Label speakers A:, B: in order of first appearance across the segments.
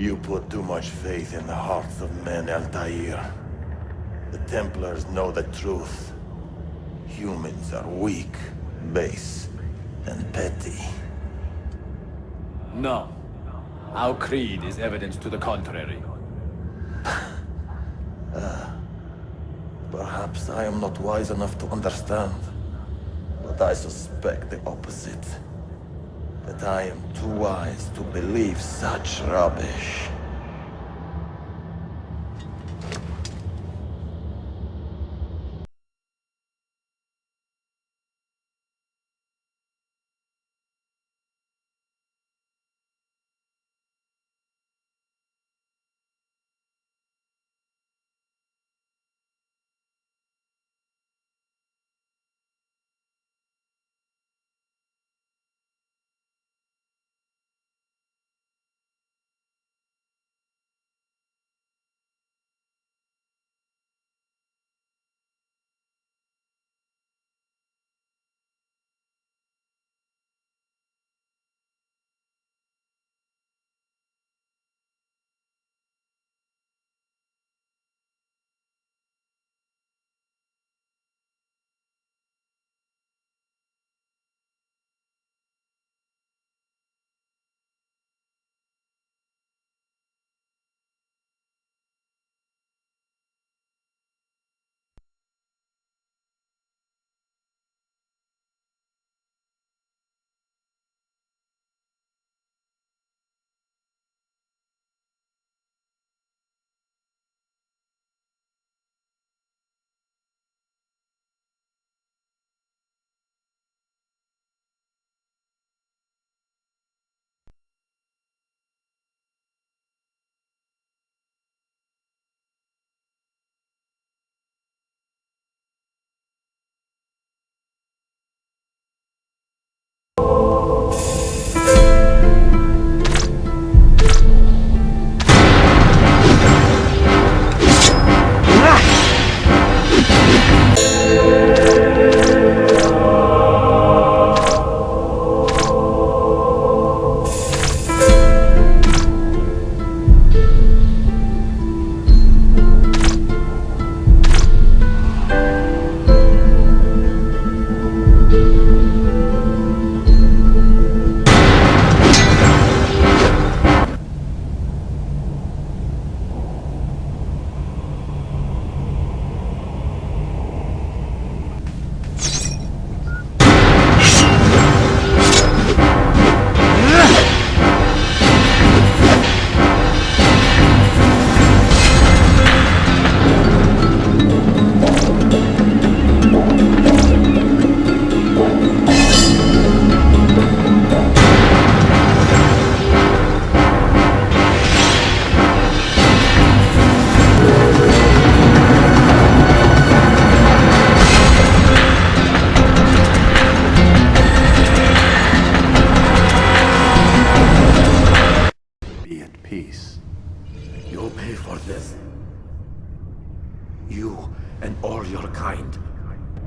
A: You put too much faith in the hearts of men, Altair. The Templars know the truth. Humans are weak, base, and petty.
B: No. Our creed is evidence to the contrary.
A: Perhaps I am not wise enough to understand, but I suspect the opposite. That I am too wise to believe such rubbish.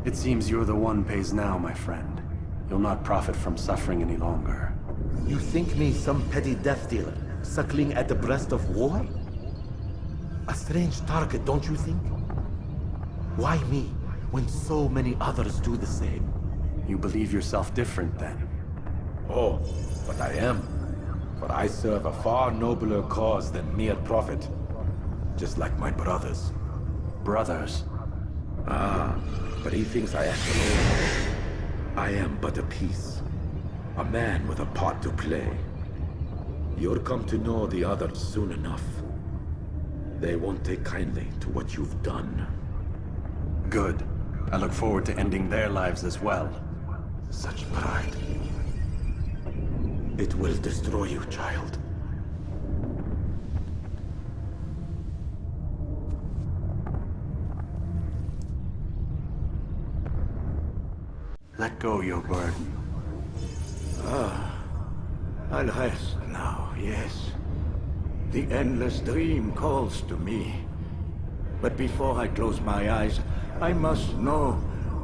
C: It seems you're the one pays now, my friend. You'll not profit from suffering any longer.
D: You think me some petty death dealer, suckling at the breast of war? A strange target, don't you think? Why me, when so many others do the same?
C: You believe yourself different, then?
D: Oh, but I am. For I serve a far nobler cause than mere profit. Just like my brothers.
C: Brothers?
D: Ah, but he thinks I am alone. I am but a piece. A man with a part to play. You'll come to know the others soon enough. They won't take kindly to what you've done.
C: Good. I look forward to ending their lives as well.
D: Such pride. It will destroy you, child.
C: Let go your burden.
E: I'll rest now, yes. The endless dream calls to me. But before I close my eyes, I must know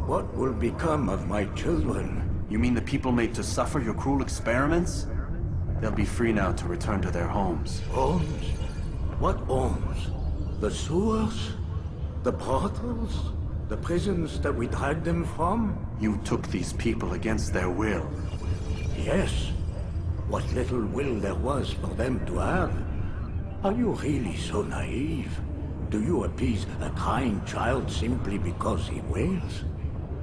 E: what will become of my children.
C: You mean the people made to suffer your cruel experiments? They'll be free now to return to their homes.
E: Homes? What homes? The sewers? The brothels? The prisons that we dragged them from?
C: You took these people against their will.
E: Yes. What little will there was for them to have. Are you really so naive? Do you appease a crying child simply because he wails?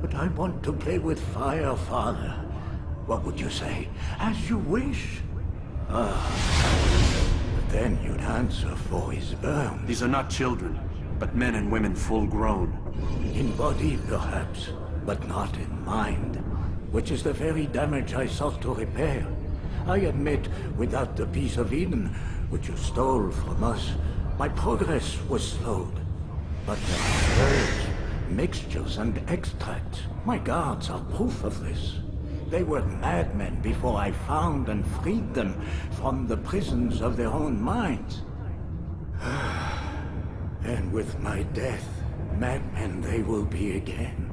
E: But I want to play with fire, Father. What would you say? As you wish. Then you'd answer for his burn.
C: These are not children, but men and women full grown.
E: In body, perhaps, but not in mind. Which is the very damage I sought to repair. I admit, without the piece of Eden, which you stole from us, my progress was slowed. But there are herbs, mixtures, and extracts. My guards are proof of this. They were madmen before I found and freed them from the prisons of their own minds. And with my death, madmen they will be again.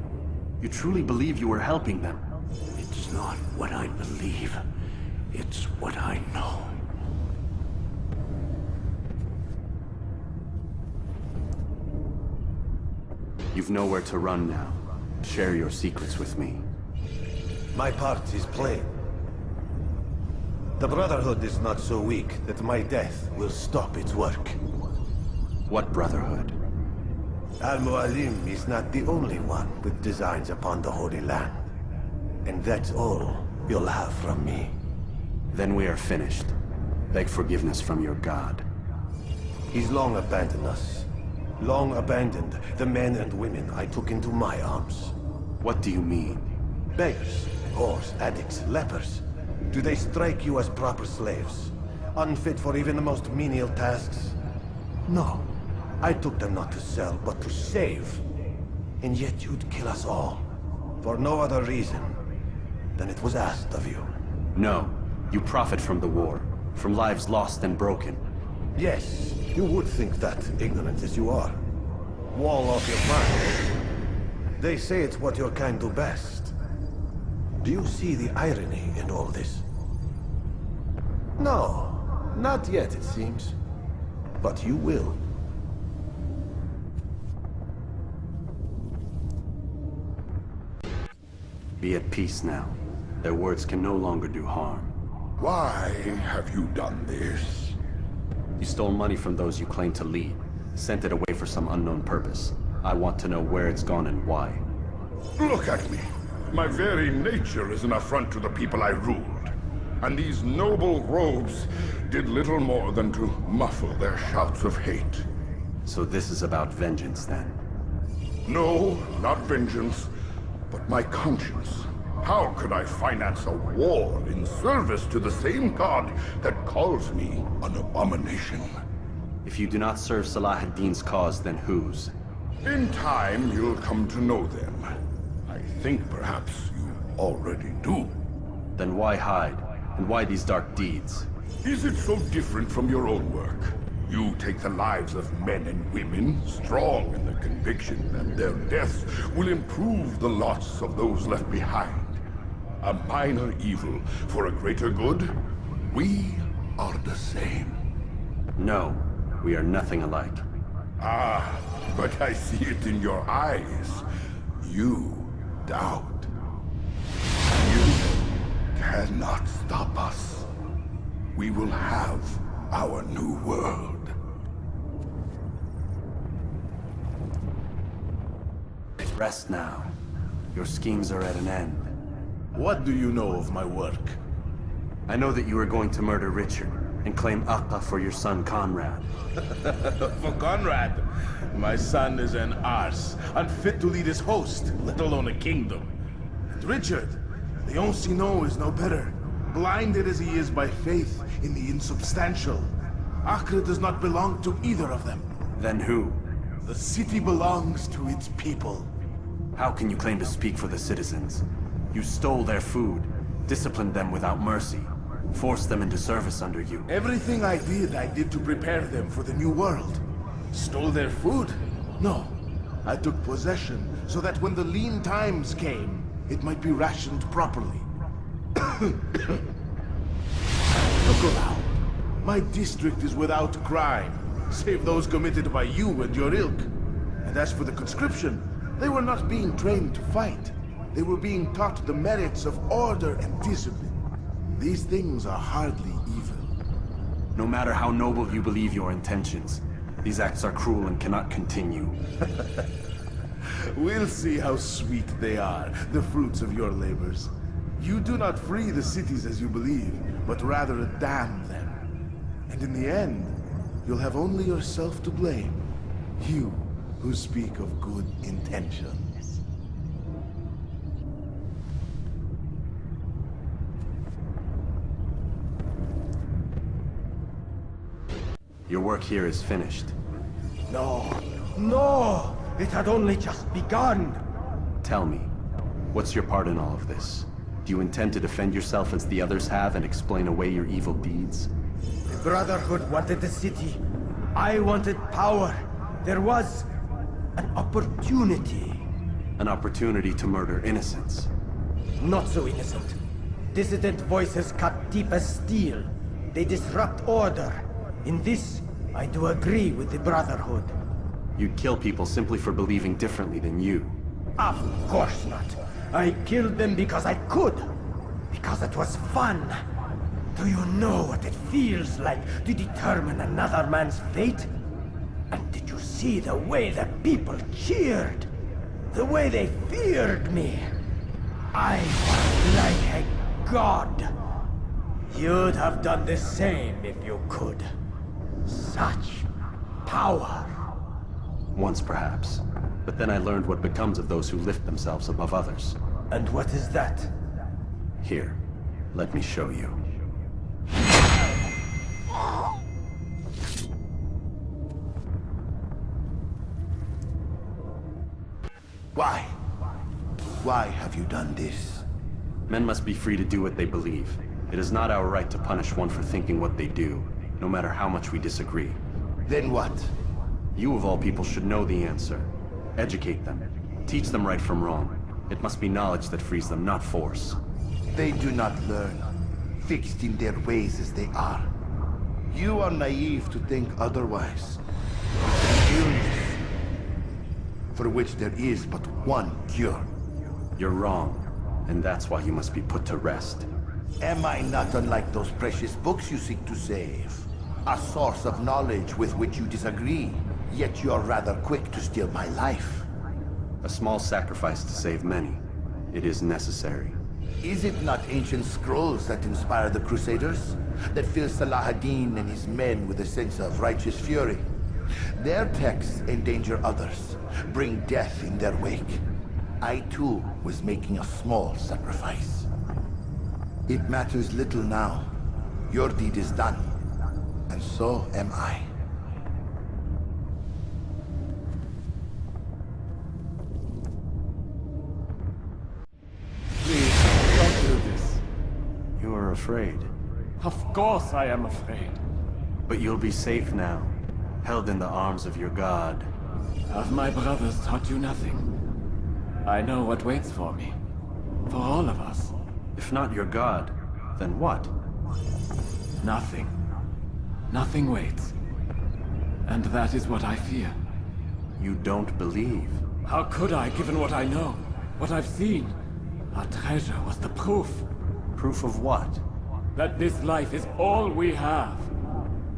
C: You truly believe you were helping them?
E: It's not what I believe. It's what I know.
C: You've nowhere to run now. Share your secrets with me.
A: My part is plain. The Brotherhood is not so weak that my death will stop its work.
C: What Brotherhood?
A: Al-Mualim is not the only one with designs upon the Holy Land. And that's all you'll have from me.
C: Then we are finished. Beg forgiveness from your god.
A: He's long abandoned us. Long abandoned the men and women I took into my arms.
C: What do you mean?
A: Beggars, whores, addicts, lepers. Do they strike you as proper slaves? Unfit for even the most menial tasks? No. I took them not to sell, but to save. And yet you'd kill us all. For no other reason than it was asked of you.
C: No. You profit from the war. From lives lost and broken.
A: Yes, you would think that, ignorant as you are. Wall off your mind. They say it's what your kind do best. Do you see the irony in all this? No, not yet, it seems. But you will.
C: Be at peace now. Their words can no longer do harm.
F: Why have you done this?
C: You stole money from those you claim to lead. Sent it away for some unknown purpose. I want to know where it's gone and why.
F: Look at me. My very nature is an affront to the people I ruled. And these noble robes did little more than to muffle their shouts of hate.
C: So this is about vengeance, then?
F: No, not vengeance, but my conscience. How could I finance a war in service to the same god that calls me an abomination?
C: If you do not serve Salah ad-Din's cause, then whose?
F: In time, you'll come to know them. I think perhaps you already do.
C: Then why hide? And why these dark deeds?
F: Is it so different from your own work? You take the lives of men and women, strong in the conviction that their deaths will improve the lots of those left behind. A minor evil for a greater good? We are the same.
C: No, we are nothing alike.
F: Ah, but I see it in your eyes. You doubt. You cannot stop us. We will have our new world.
C: Rest now. Your schemes are at an end.
G: What do you know of my work?
C: I know that you are going to murder Richard and claim Akka for your son Conrad.
G: For Conrad, my son is an arse, unfit to lead his host, let alone a kingdom. And Richard, the Oncino is no better, blinded as he is by faith in the insubstantial. Acre does not belong to either of them.
C: Then who?
G: The city belongs to its people.
C: How can you claim to speak for the citizens? You stole their food, disciplined them without mercy, forced them into service under you.
G: Everything I did to prepare them for the new world. Stole their food? No. I took possession so that when the lean times came, it might be rationed properly. Look around. My district is without crime, save those committed by you and your ilk. And as for the conscription, they were not being trained to fight. They were being taught the merits of order and discipline. These things are hardly evil.
C: No matter how noble you believe your intentions, these acts are cruel and cannot continue.
G: We'll see how sweet they are, the fruits of your labors. You do not free the cities as you believe, but rather damn them. And in the end, you'll have only yourself to blame. You who speak of good intentions.
C: Your work here is finished.
H: No, no! It had only just begun!
C: Tell me, what's your part in all of this? Do you intend to defend yourself as the others have and explain away your evil deeds?
H: The Brotherhood wanted the city. I wanted power. There was an opportunity.
C: An opportunity to murder innocents.
H: Not so innocent. Dissident voices cut deep as steel. They disrupt order. In this, I do agree with the Brotherhood.
C: You'd kill people simply for believing differently than you.
H: Of course not. I killed them because I could. Because it was fun. Do you know what it feels like to determine another man's fate? And did you see the way the people cheered? The way they feared me? I was like a god. You'd have done the same if you could. Such power.
C: Once perhaps. But then I learned what becomes of those who lift themselves above others.
H: And what is that?
C: Here, let me show you.
A: Why? Why have you done this?
C: Men must be free to do what they believe. It is not our right to punish one for thinking what they do, no matter how much we disagree.
A: Then what?
C: You of all people should know the answer. Educate them. Teach them right from wrong. It must be knowledge that frees them, not force.
A: They do not learn, fixed in their ways as they are. You are naive to think otherwise. Illness, for which there is but one cure.
C: You're wrong, and that's why you must be put to rest.
A: Am I not unlike those precious books you seek to save? A source of knowledge with which you disagree, yet you're rather quick to steal my life.
C: A small sacrifice to save many. It is necessary.
A: Is it not ancient scrolls that inspire the Crusaders? That fill Salah ad-Din and his men with a sense of righteous fury? Their texts endanger others, bring death in their wake. I too was making a small sacrifice. It matters little now. Your deed is done, and so am I.
C: Please, don't do this. You are afraid.
I: Of course I am afraid.
C: But you'll be safe now, held in the arms of your god.
I: Have my brothers taught you nothing? I know what waits for me. For all of us.
C: If not your god, then what?
I: Nothing. Nothing waits. And that is what I fear.
C: You don't believe.
I: How could I, given what I know? What I've seen? Our treasure was the proof.
C: Proof of what?
I: That this life is all we have.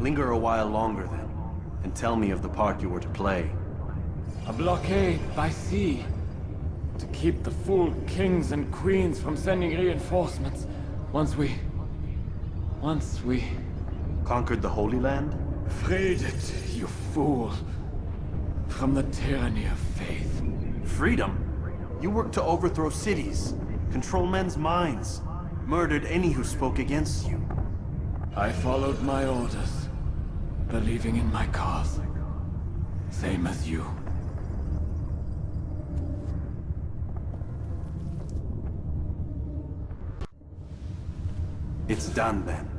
C: Linger a while longer then, and tell me of the part you were to play.
I: A blockade by sea. To keep the fool kings and queens from sending reinforcements. Once we...
C: Conquered the Holy Land?
I: freed it, you fool. From the tyranny of faith.
C: Freedom? You worked to overthrow cities, control men's minds, murdered any who spoke against you.
I: I followed my orders, believing in my cause. Same as you.
C: It's done then.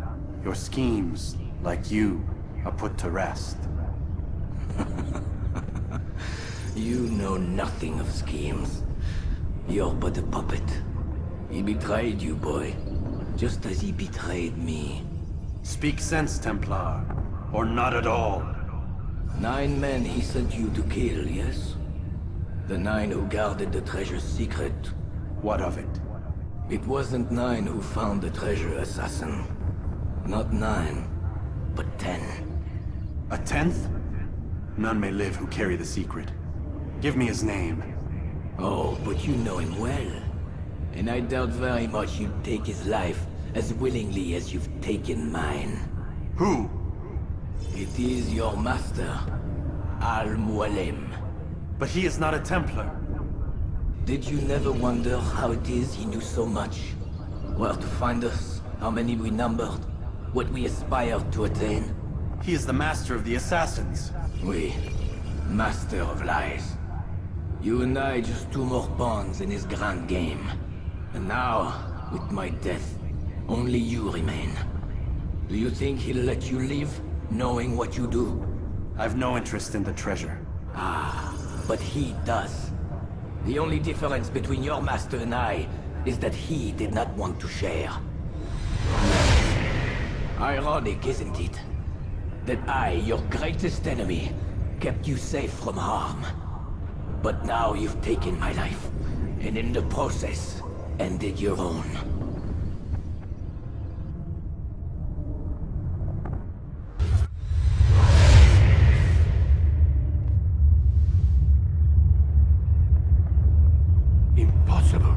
C: Your schemes, like you, are put to rest.
E: You know nothing of schemes. You're but a puppet. He betrayed you, boy. Just as he betrayed me.
C: Speak sense, Templar. Or not at all.
E: 9 men he sent you to kill, yes? The 9 who guarded the treasure's secret.
C: What of it?
E: It wasn't 9 who found the treasure, assassin. Not 9, but 10.
C: A 10th? None may live who carry the secret. Give me his name.
E: Oh, but you know him well. And I doubt very much you'd take his life as willingly as you've taken mine.
C: Who?
E: It is your master, Al-Mualim.
C: But he is not a Templar.
E: Did you never wonder how it is he knew so much? Where to find us, how many we numbered, what we aspired to attain?
C: He is the master of the assassins.
E: We, master of lies. You and I just 2 more pawns in his grand game. And now, with my death, only you remain. Do you think he'll let you live, knowing what you do?
C: I've no interest in the treasure.
E: Ah, but he does. The only difference between your master and I is that he did not want to share. Ironic, isn't it? That I, your greatest enemy, kept you safe from harm. But now you've taken my life, and in the process, ended your own.
J: Impossible.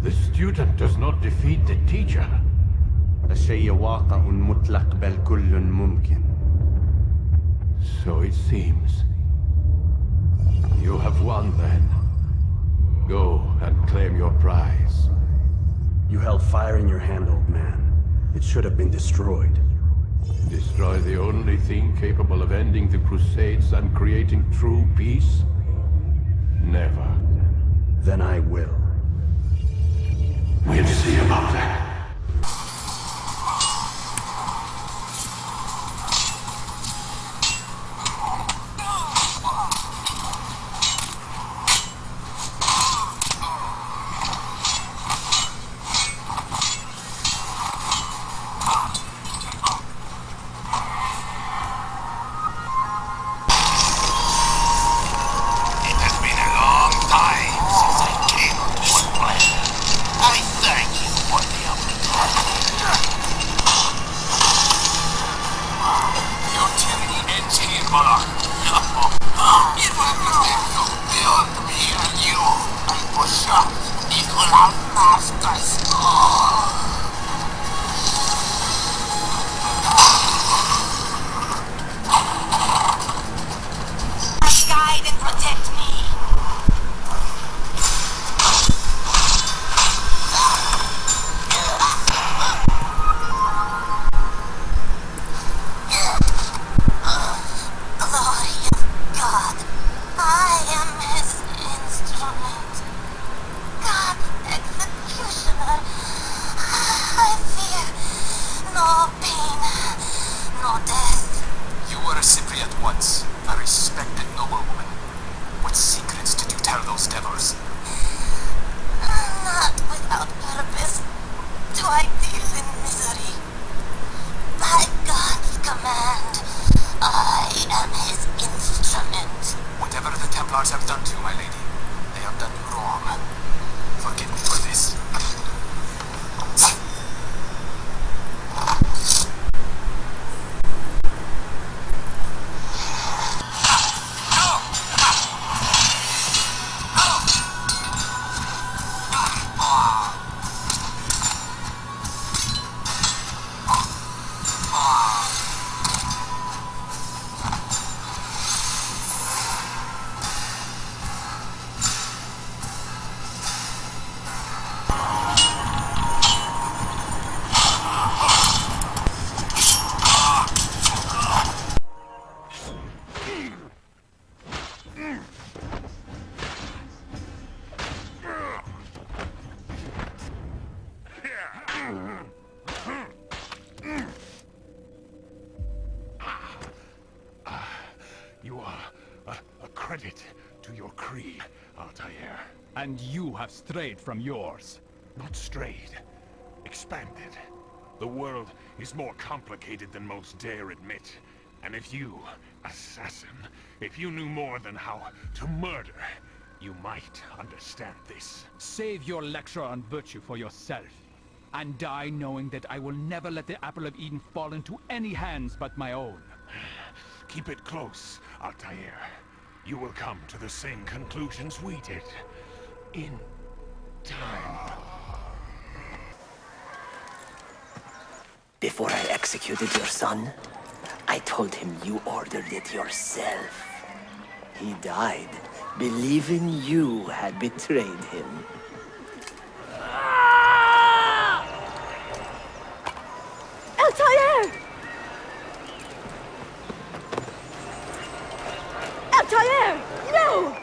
J: The student does not defeat the teacher.
K: الشيء واقع مطلق بل كل ممكن.
J: So it seems. You have won then. Go and claim your prize.
K: You held fire in your hand, old man. It should have been destroyed.
J: Destroy the only thing capable of ending the Crusades and creating true peace? Never.
K: Then I will.
J: We'll see about that.
F: You are a credit to your creed, Altair.
B: And you have strayed from yours.
F: Not strayed. Expanded.
L: The world is more complicated than most dare admit. And if you, assassin, if you knew more than how to murder, you might understand this.
B: Save your lecture on virtue for yourself. And die knowing that I will never let the Apple of Eden fall into any hands but my own.
L: Keep it close, Altair. You will come to the same conclusions we did. In time.
H: Before I executed your son, I told him you ordered it yourself. He died, believing you had betrayed him.
M: Altair! Altair! No!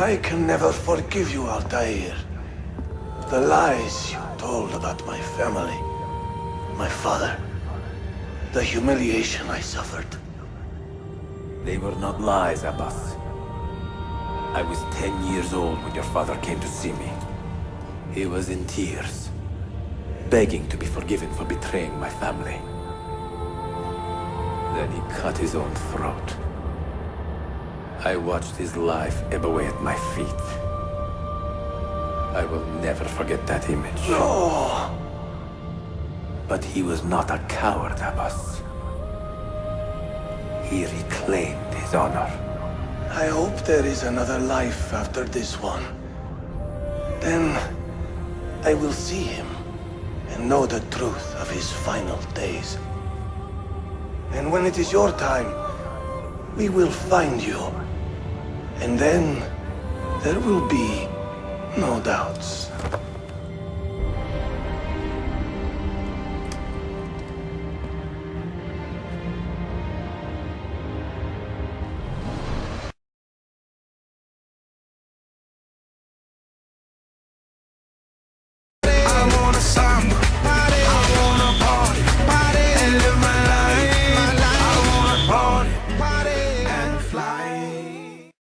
A: I can never forgive you, Altair. The lies you told about my family, my father, the humiliation I suffered.
N: They were not lies, Abbas. I was 10 years old when your father came to see me. He was in tears, begging to be forgiven for betraying my family. Then he cut his own throat. I watched his life ebb away at my feet. I will never forget that image.
A: No!
N: But he was not a coward, Abbas. He reclaimed his honor.
A: I hope there is another life after this one. Then I will see him and know the truth of his final days. And when it is your time, we will find you. And then there will be no doubts.